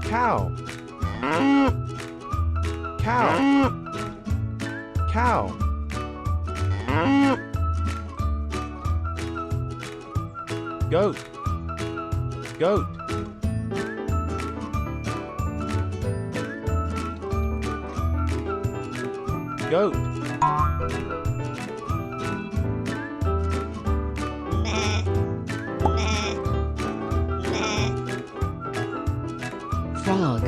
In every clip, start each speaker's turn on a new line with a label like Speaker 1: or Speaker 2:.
Speaker 1: Cow. Cow. Cow. Goat. Goat. Goat.
Speaker 2: Frog.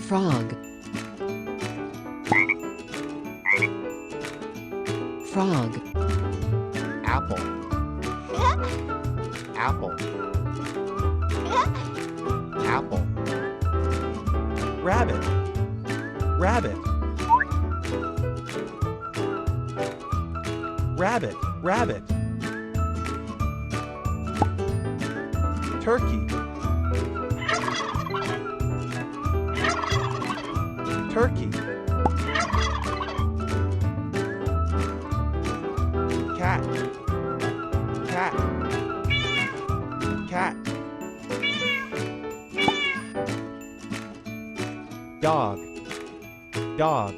Speaker 2: Frog. Frog.
Speaker 1: Apple. Apple. Apple. Rabbit. Rabbit. Rabbit. Rabbit. Turkey. Turkey. Cat. Cat. Cat. Dog. Dog.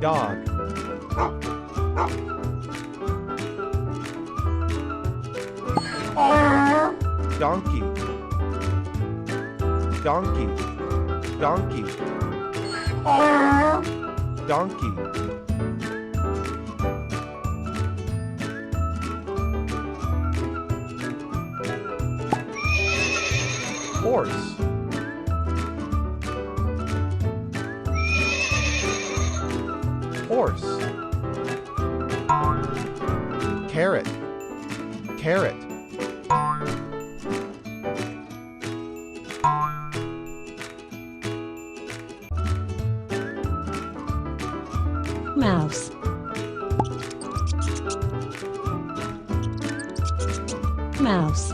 Speaker 1: Dog. Donkey. Donkey. Donkey. Donkey. Horse. Horse. Carrot. Carrot.
Speaker 2: Mouse. Mouse.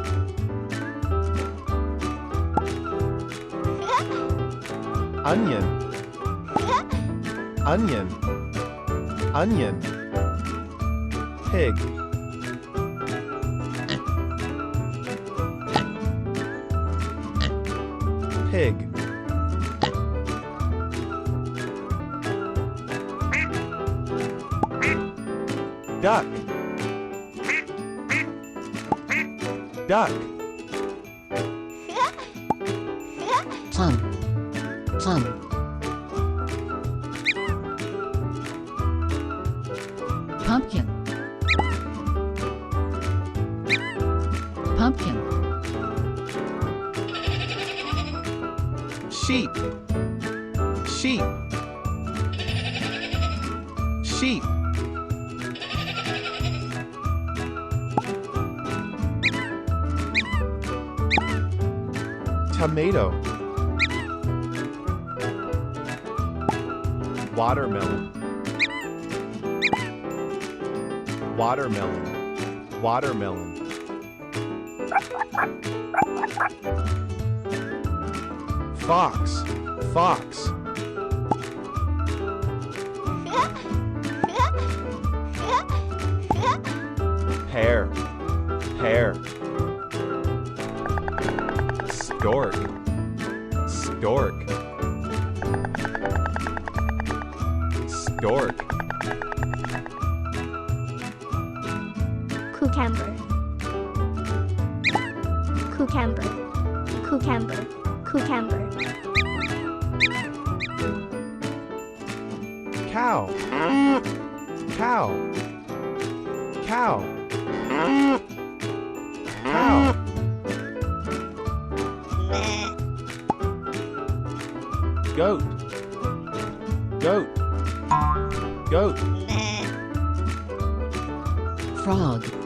Speaker 1: Onion. Onion. Onion. Pig. Pig. Duck. Duck.
Speaker 2: Plum. Plum. Pumpkin. Pumpkin.
Speaker 1: Sheep. Sheep. Sheep. Tomato. Watermelon. Watermelon. Watermelon. Fox. Fox. Hare. Hare. Stork. Stork. Stork.
Speaker 3: Cucumber. Cucumber. Cucumber. Cucumber.
Speaker 1: Cow. Cow. Cow. Cow. Goat. Goat. Goat.
Speaker 2: Frog.